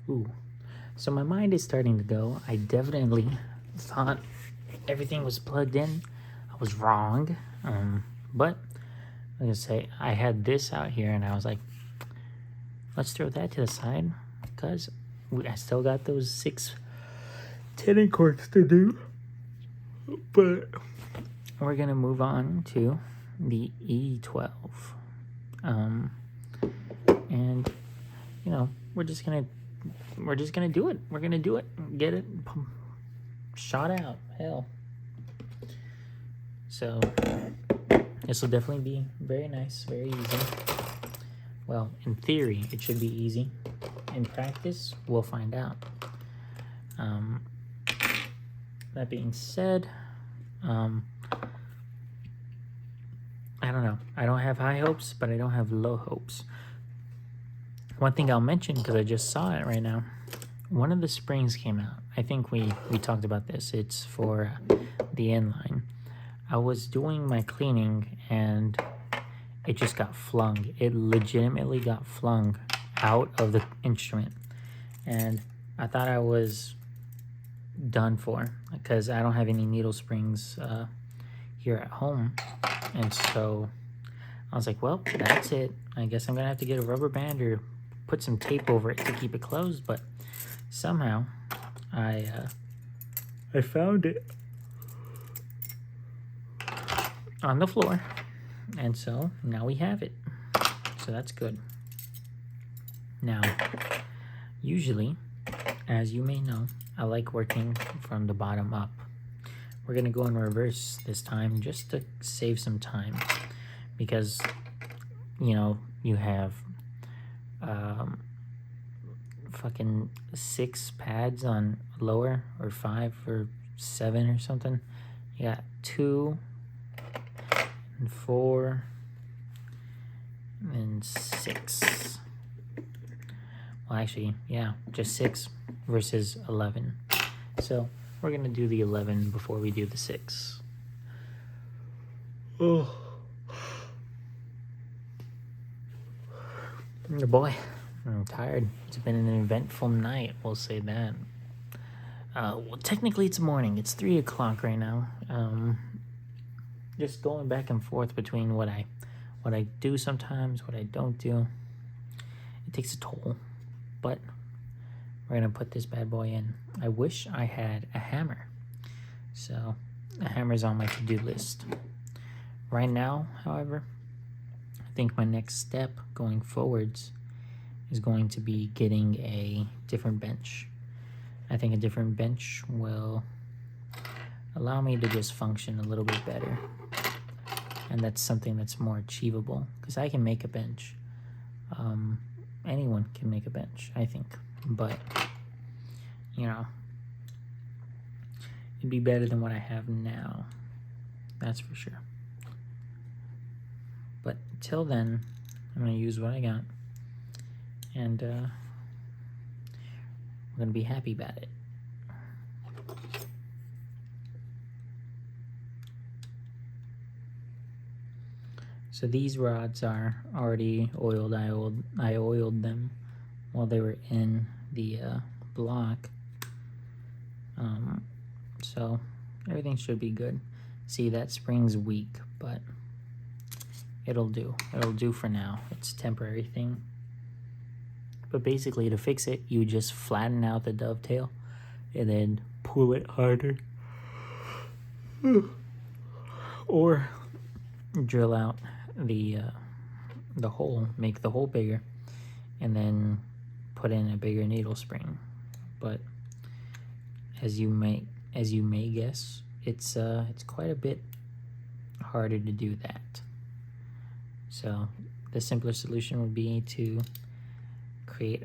Ooh. So my mind is starting to go. I definitely thought everything was plugged in. I was wrong. But I'm gonna say I had this out here and I was like, let's throw that to the side because I still got those 6 tenor chords to do. But we're gonna move on to the E12. And you know, we're just gonna do it. We're gonna do it. Get it shot out. Hell. So this will definitely be very nice, very easy. Well, in theory, it should be easy. In practice, we'll find out. That being said, I don't know. I don't have high hopes, but I don't have low hopes. One thing I'll mention, because I just saw it right now, one of the springs came out. I think we talked about this. It's for the inline. I was doing my cleaning and it just got flung. It legitimately got flung out of the instrument. And I thought I was done for because I don't have any needle springs here at home. And so I was like, well, that's it. I guess I'm going to have to get a rubber band or put some tape over it to keep it closed. But somehow I found it on the floor. And so now we have it. So that's good. Now, usually, as you may know, I like working from the bottom up. We're going to go in reverse this time just to save some time because, you know, you have fucking 6 pads on lower or 5 or 7 or something. You got 2 and 4 and 6. Well, actually, yeah, just 6 versus 11. So we're gonna do the 11 before we do the 6. Oh boy, I'm tired. It's been an eventful night, we'll say that. Well, technically it's morning. It's 3 o'clock right now. Just going back and forth between what I do sometimes, what I don't do. It takes a toll, but we're gonna put this bad boy in. I wish I had a hammer. So a hammer's on my to-do list. Right now, however, I think my next step going forwards is going to be getting a different bench. I think a different bench will allow me to just function a little bit better. And that's something that's more achievable because I can make a bench. Anyone can make a bench, I think. But, you know, it'd be better than what I have now. That's for sure. But till then, I'm going to use what I got. And we're going to be happy about it. So these rods are already oiled. I oiled them while they were in the block. So everything should be good. See, that spring's weak, but it'll do. It'll do for now. It's a temporary thing. But basically, to fix it, you just flatten out the dovetail and then pull it harder. Or drill out the hole, make the hole bigger, and then put in a bigger needle spring. But as you may guess, it's quite a bit harder to do that. So the simpler solution would be to create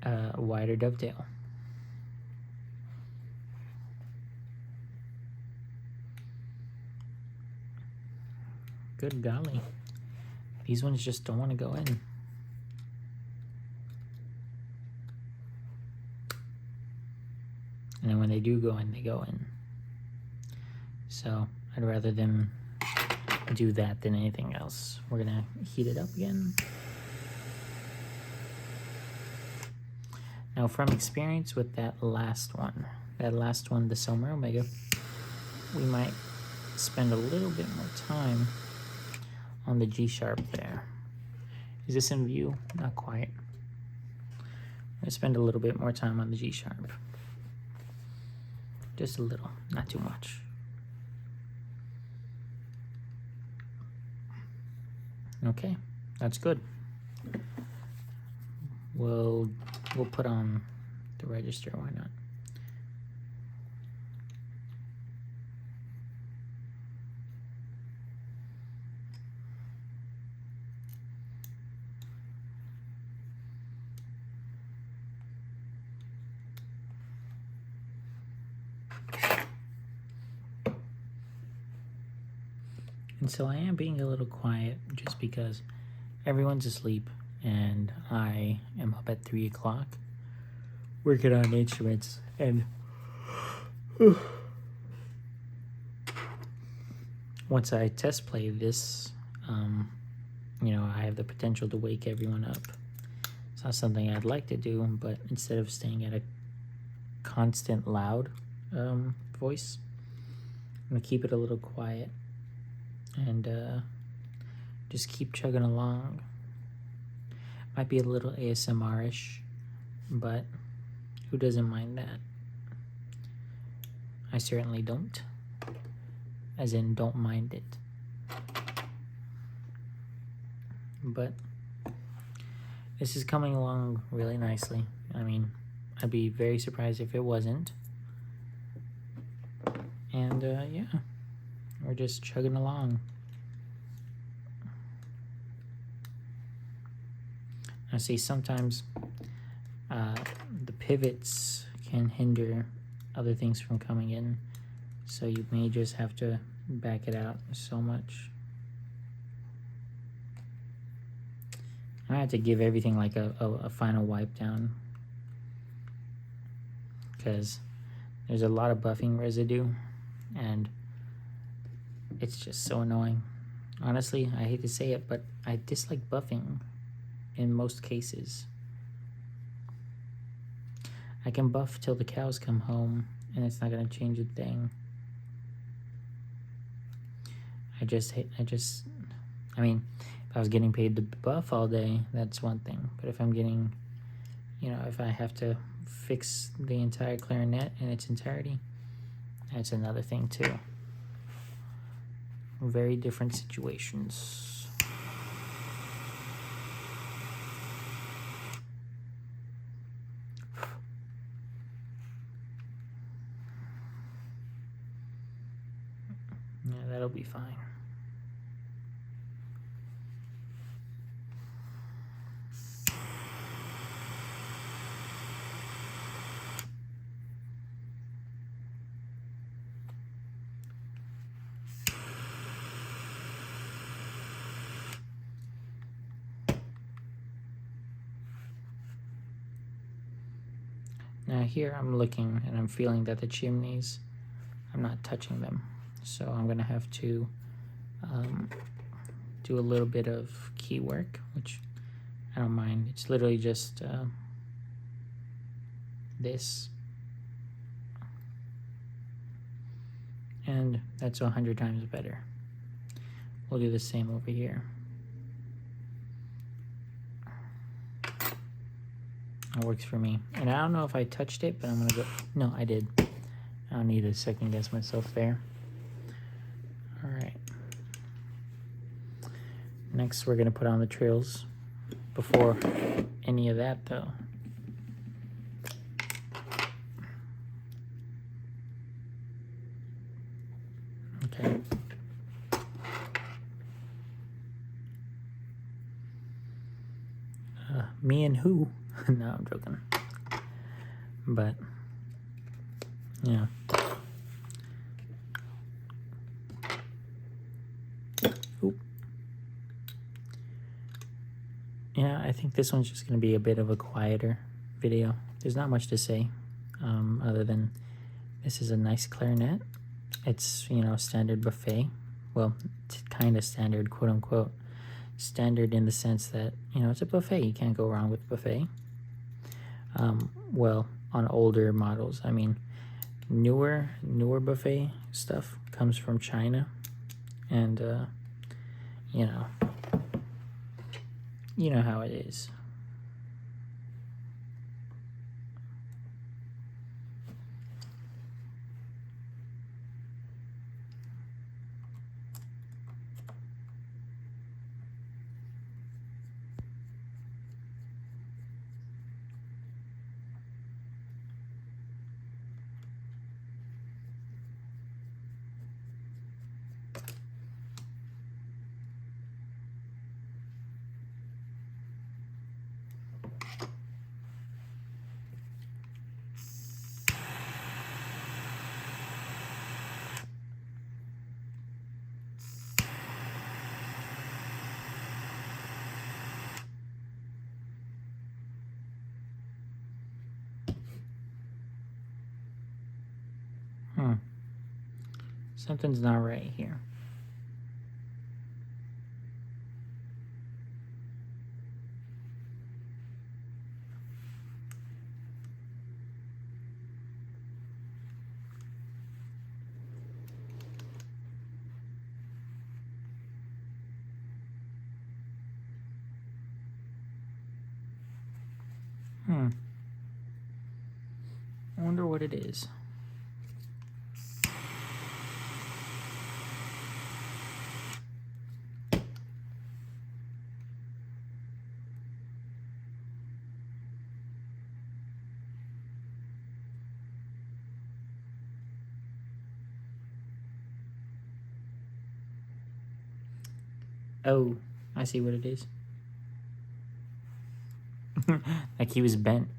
a wider dovetail. Good golly, these ones just don't want to go in. And then when they do go in, they go in. So I'd rather them do that than anything else. We're gonna heat it up again. Now, from experience with that last one, the Selmer Omega, we might spend a little bit more time on the G sharp there. Is this in view? Not quite. I'm gonna spend a little bit more time on the G sharp. Just a little, not too much. Okay, that's good. We'll put on the register, why not? And so I am being a little quiet just because everyone's asleep and I am up at 3 o'clock working on instruments, and once I test play this, you know, I have the potential to wake everyone up. It's not something I'd like to do, but instead of staying at a constant loud voice, I'm gonna keep it a little quiet and just keep chugging along. Might be a little ASMR-ish, but who doesn't mind that? I certainly don't, as in don't mind it. But this is coming along really nicely. I mean, I'd be very surprised if it wasn't. And yeah, we're just chugging along. I see sometimes the pivots can hinder other things from coming in, so you may just have to back it out so much. I have to give everything like a final wipe down, because there's a lot of buffing residue and it's just so annoying. Honestly, I hate to say it, but I dislike buffing in most cases. I can buff till the cows come home and it's not gonna change a thing. I mean, if I was getting paid to buff all day, that's one thing. But if I'm getting, you know, if I have to fix the entire clarinet in its entirety, that's another thing too. Very different situations. Yeah, that'll be fine. Now here I'm looking and I'm feeling that the chimneys, I'm not touching them. So I'm gonna have to do a little bit of key work, which I don't mind. It's literally just this. And that's 100 times better. We'll do the same over here. That works for me. And I don't know if I touched it, but I'm gonna go, no, I did. I don't need to second guess myself there. All right. Next, we're gonna put on the trills. Before any of that though, okay. Me and who? No, I'm joking. But yeah. Oop. Yeah, I think this one's just gonna be a bit of a quieter video. There's not much to say, other than this is a nice clarinet. It's, you know, standard buffet. Well, it's kind of standard, quote unquote. Standard in the sense that, you know, it's a buffet. You can't go wrong with buffet. Well, on older models. I mean, newer buffet stuff comes from China, and you know, you know how it is. Something's not right here. I wonder what it is. Oh, I see what it is. Like he was bent.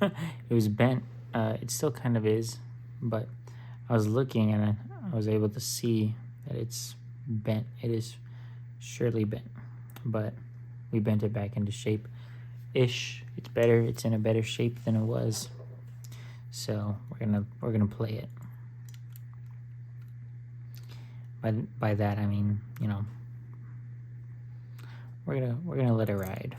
It was bent. It still kind of is, but I was looking and I was able to see that it's bent. It is surely bent, but we bent it back into shape ish. It's better. It's in a better shape than it was. So we're gonna play it. By that I mean, you know, we're gonna let it ride.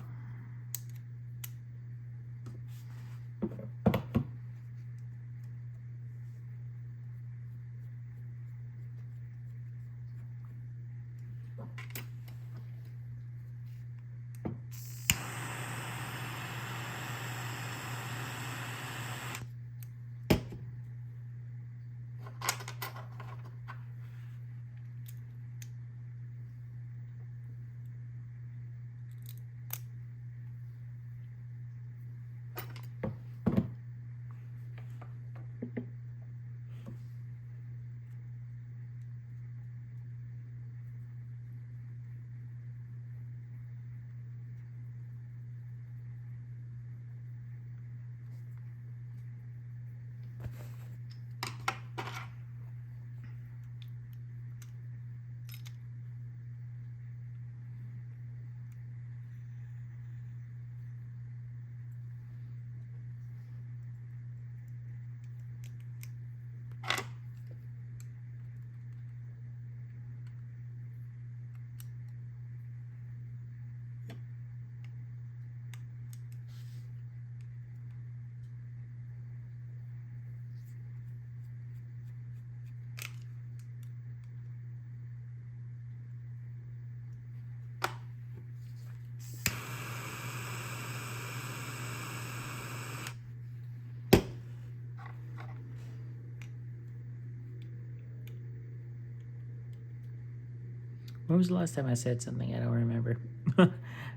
When was the last time I said something? I don't remember.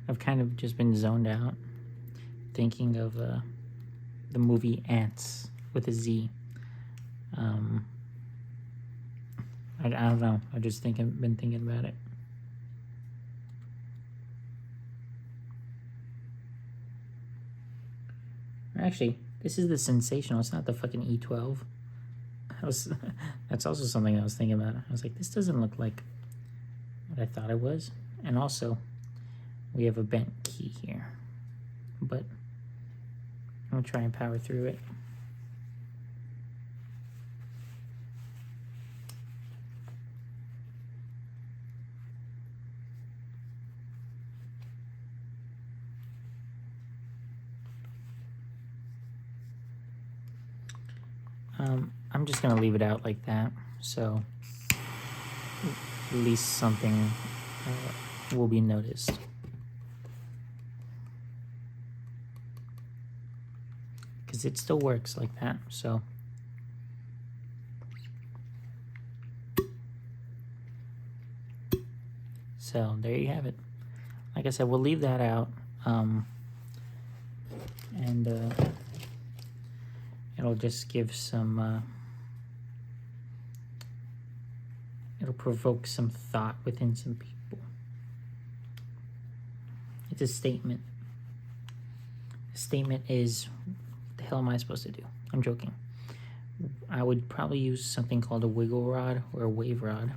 I've kind of just been zoned out, thinking of the movie Ants with a Z. I don't know. I just been thinking about it. Actually, this is the Sensational. It's not the fucking E12. That's also something I was thinking about. I was like, this doesn't look like what I thought it was. And also, we have a bent key here. But I'm gonna try and power through it. I'm just gonna leave it out like that, so at least something will be noticed. Because it still works like that, so. So there you have it. Like I said, we'll leave that out. And it'll just give some, it'll provoke some thought within some people. It's a statement. The statement is, what the hell am I supposed to do? I'm joking. I would probably use something called a wiggle rod or a wave rod.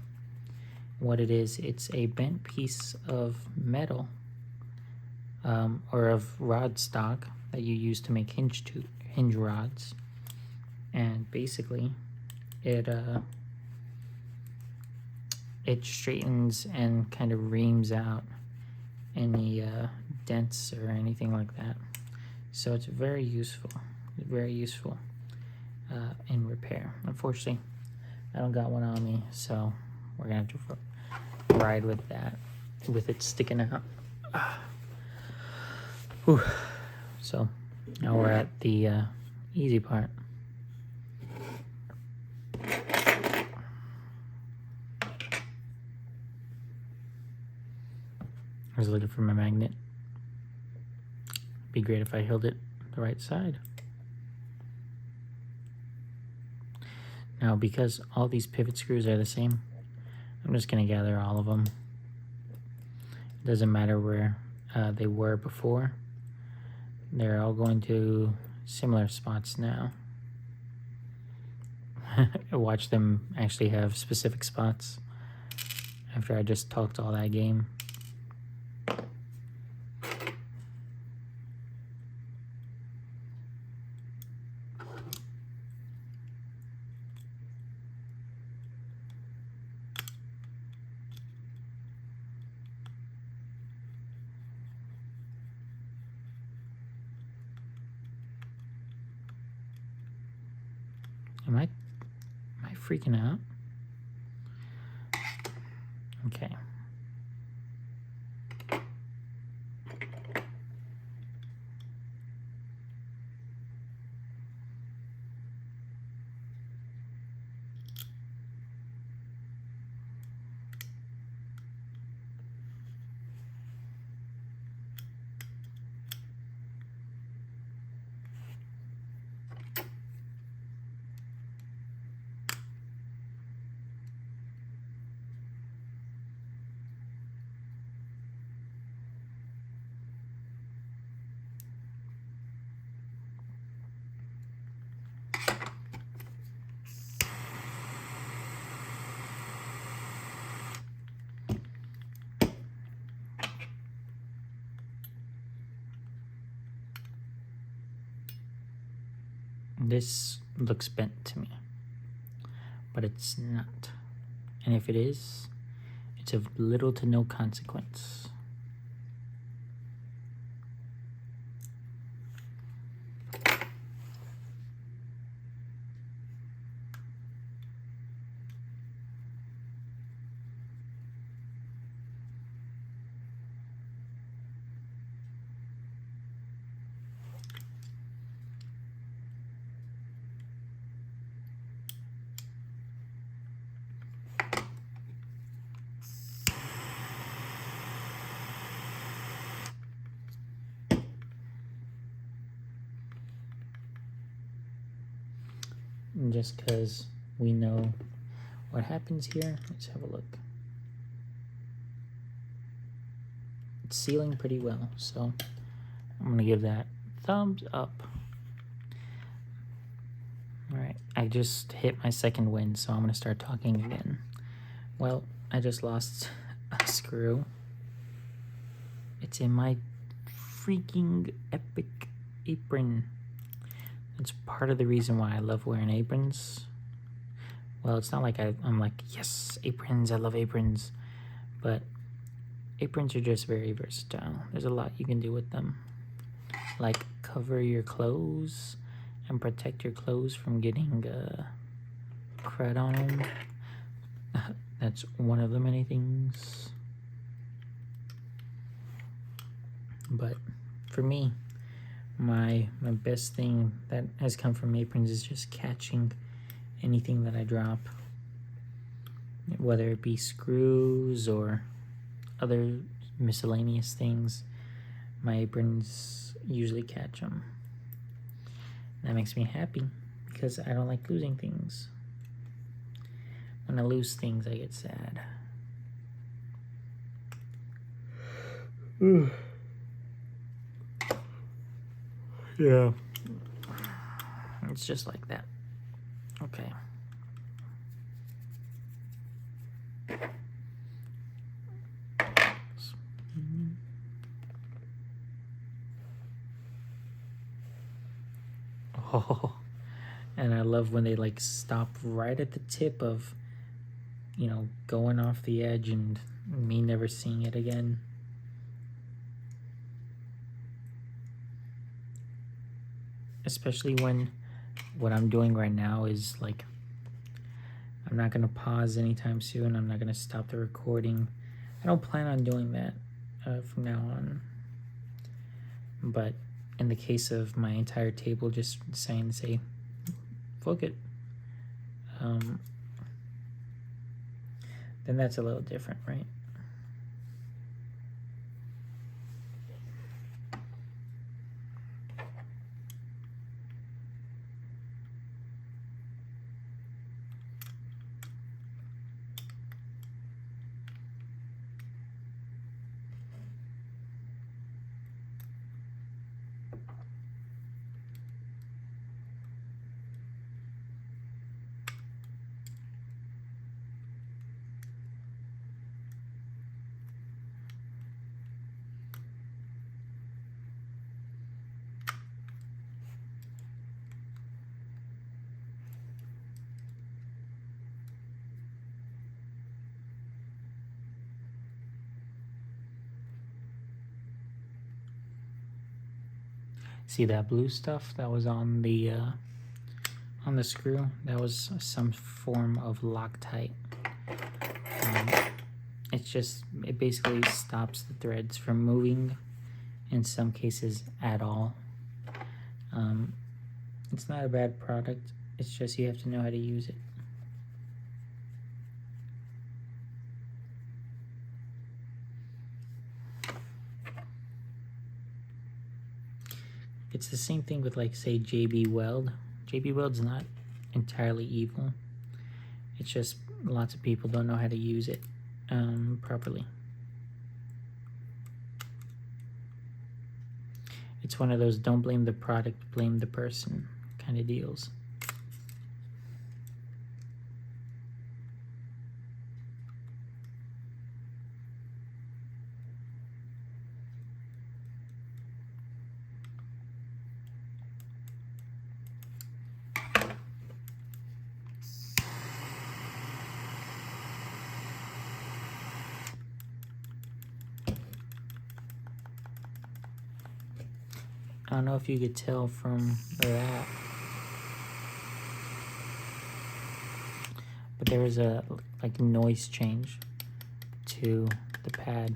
What it is, it's a bent piece of metal or of rod stock that you use to make hinge rods, and basically it straightens and kind of reams out any dents or anything like that. So it's very useful in repair. Unfortunately, I don't got one on me, so we're gonna have to ride with that, with it sticking out. Whew. So now we're at the easy part. I was looking for my magnet. Be great if I held it the right side. Now, because all these pivot screws are the same, I'm just gonna gather all of them. It doesn't matter where they were before. They're all going to similar spots now. Watch them actually have specific spots after I just talked all that game. Am I freaking out? Okay. This looks bent to me, but it's not. And if it is, it's of little to no consequence. And just because we know what happens here, let's have a look. It's sealing pretty well, so I'm gonna give that thumbs up. All right, I just hit my second win, so I'm gonna start talking again. Well, I just lost a screw. It's in my freaking epic apron. It's part of the reason why I love wearing aprons. Well, it's not like I'm like, yes, aprons, I love aprons. But aprons are just very versatile. There's a lot you can do with them. Like cover your clothes and protect your clothes from getting crud on them. That's one of the many things. But for me, my best thing that has come from aprons is just catching anything that I drop, whether it be screws or other miscellaneous things. My aprons usually catch them. That makes me happy because I don't like losing things. When I lose things, I get sad. Yeah. It's just like that. Okay. Oh, and I love when they like stop right at the tip of, you know, going off the edge and me never seeing it again. Especially when what I'm doing right now is like, I'm not gonna pause anytime soon. I'm not gonna stop the recording. I don't plan on doing that from now on. But in the case of my entire table just deciding to say, fuck it, then that's a little different, right? See that blue stuff that was on the screw? That was some form of Loctite. It basically stops the threads from moving in some cases at all. It's not a bad product. It's just you have to know how to use it. It's the same thing with, like, say, JB Weld. JB Weld's not entirely evil. It's just lots of people don't know how to use it properly. It's one of those don't blame the product, blame the person kind of deals. I don't know if you could tell from that, but there was a like noise change to the pad.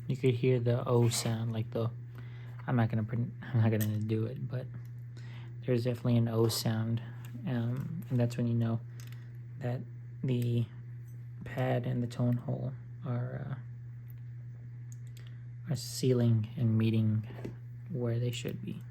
You could hear the O sound, like the. I'm not gonna do it, but there's definitely an O sound, and that's when you know that the pad and the tone hole are sealing and meeting where they should be.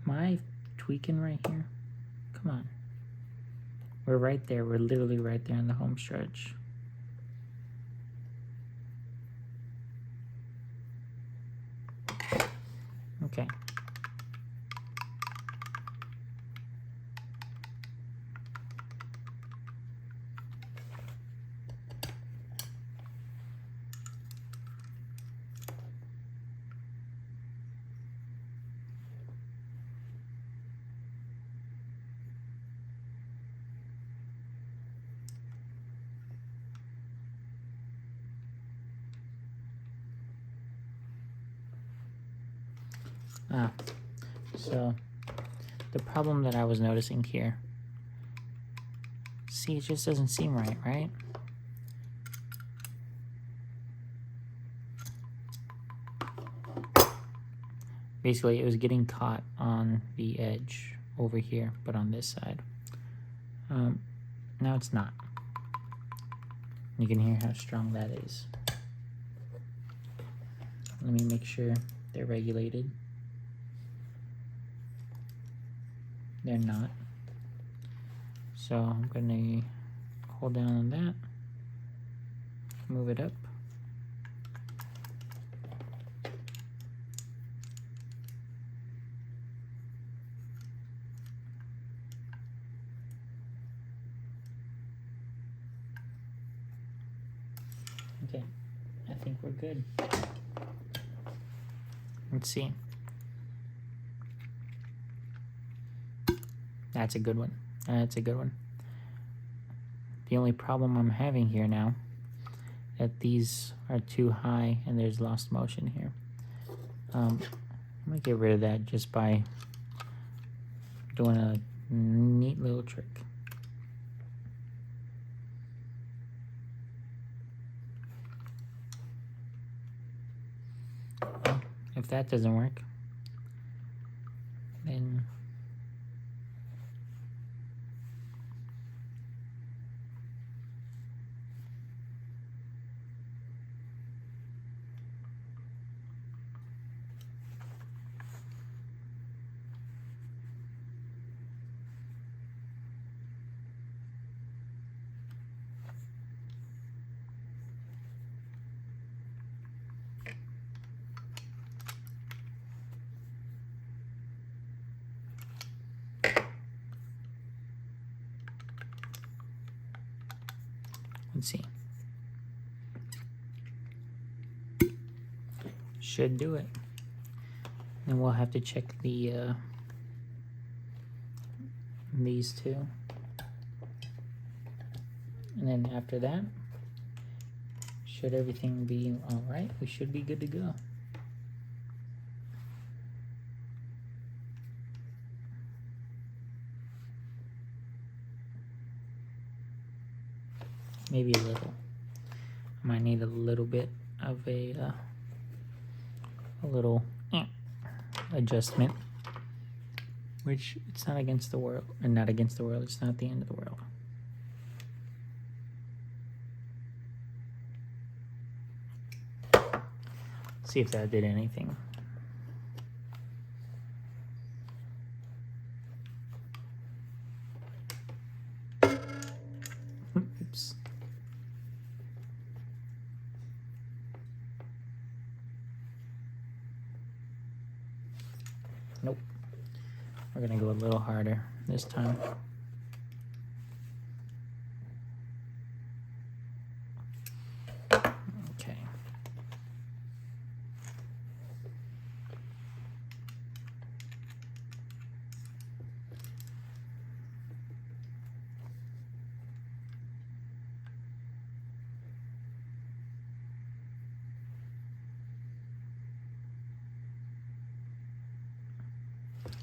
Am I tweaking right here? Come on. We're right there. We're literally right there in the home stretch. Okay. So the problem that I was noticing here, see, it just doesn't seem right, right? Basically, it was getting caught on the edge over here, but on this side. Now it's not. You can hear how strong that is. Let me make sure they're regulated. They're not. So I'm gonna hold down on that, move it up. Okay, I think we're good. Let's see. That's a good one. That's a good one. The only problem I'm having here now, that these are too high and there's lost motion here. I'm gonna get rid of that just by doing a neat little trick. Well, if that doesn't work, then let's see. Should do it. And we'll have to check the these two. And then after that, should everything be all right, we should be good to go. Maybe a little. I might need a little bit of a little adjustment, which it's not against the world, and not against the world. It's not the end of the world. See if that did anything. Oops. Nope. We're gonna go a little harder this time. Okay.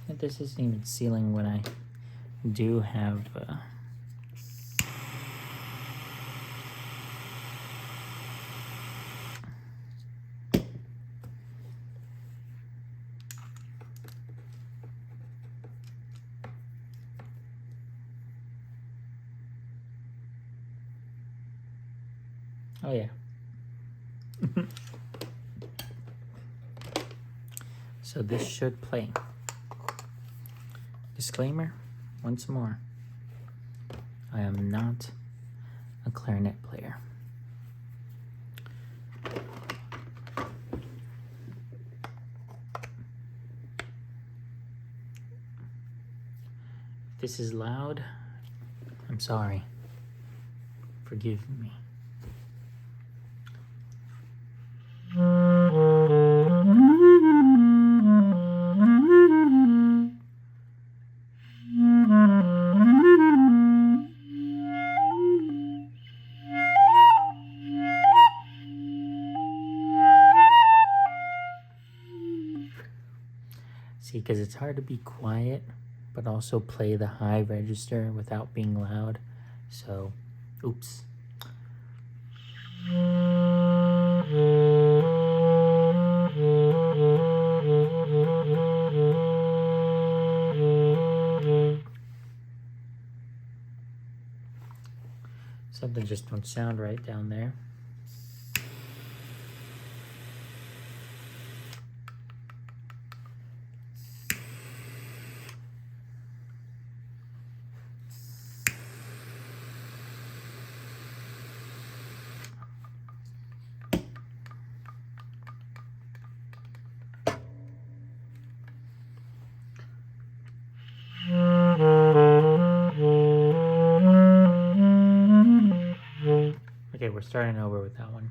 And this isn't even sealing what I do have. Oh yeah. So this should play. Disclaimer, once more. I am not a clarinet player. If this is loud, I'm sorry. Forgive me. See, because it's hard to be quiet, but also play the high register without being loud. So, oops. Something just don't sound right down there. Okay, we're starting over with that one.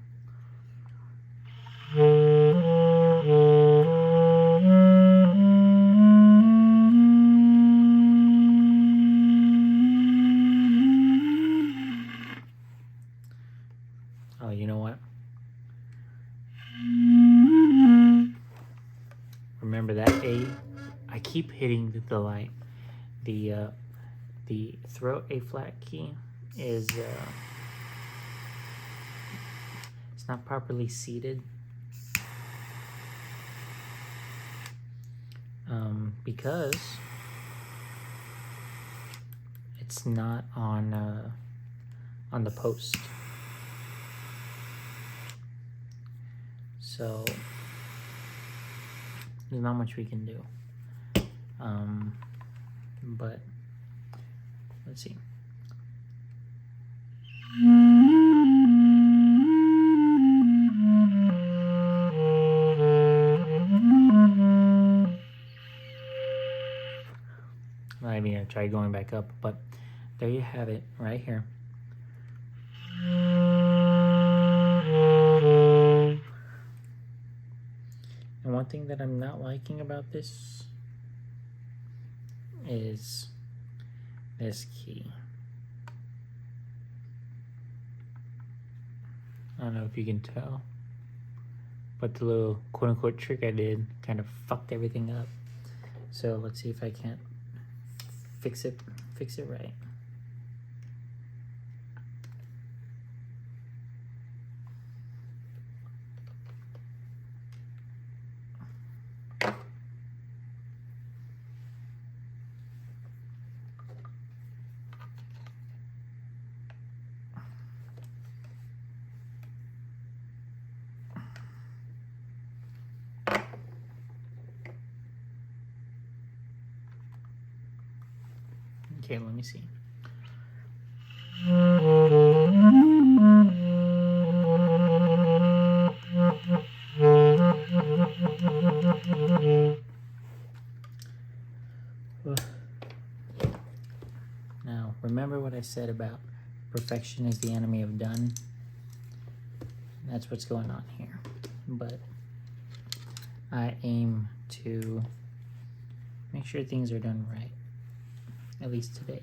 Oh, you know what? Remember that A? I keep hitting the light. The throat A flat key is it's not properly seated because it's not on the post. So there's not much we can do. But let's see. I'm not even gonna try going back up, but there you have it right here. And one thing that I'm not liking about this is this key. I don't know if you can tell, but the little quote-unquote trick I did kind of fucked everything up. So let's see if I can't fix it right. Okay, let me see. Now, remember what I said about perfection is the enemy of done? That's what's going on here. But I aim to make sure things are done right, at least today.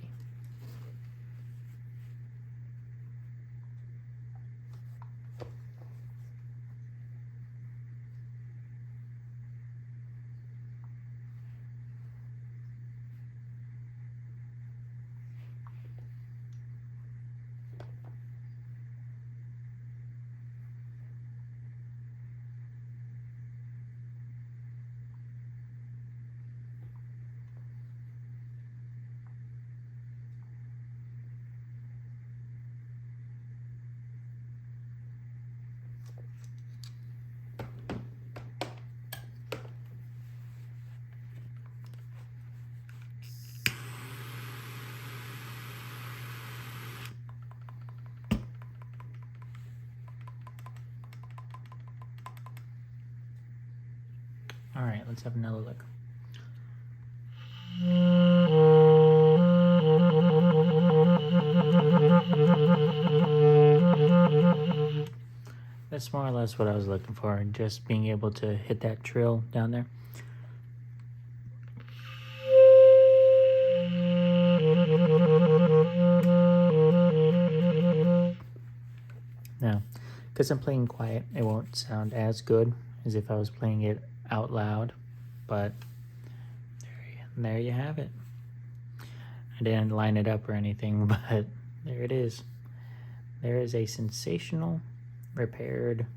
All right, let's have another look. That's more or less what I was looking for, just being able to hit that trill down there. Now, because I'm playing quiet, it won't sound as good as if I was playing it out loud, but there you have it. I didn't line it up or anything, but there it is. There is a sensational, repaired,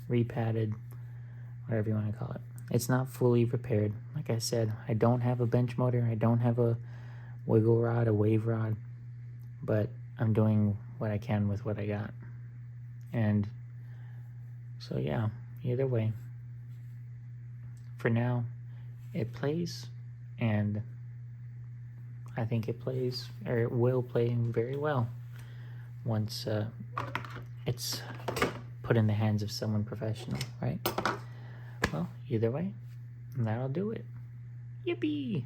repadded, whatever you want to call it. It's not fully repaired. Like I said, I don't have a bench motor. I don't have a wiggle rod, a wave rod, but I'm doing what I can with what I got. And so yeah, either way, for now, it plays, and I think it plays, or it will play very well once it's put in the hands of someone professional, right? Well, either way, that'll do it. Yippee!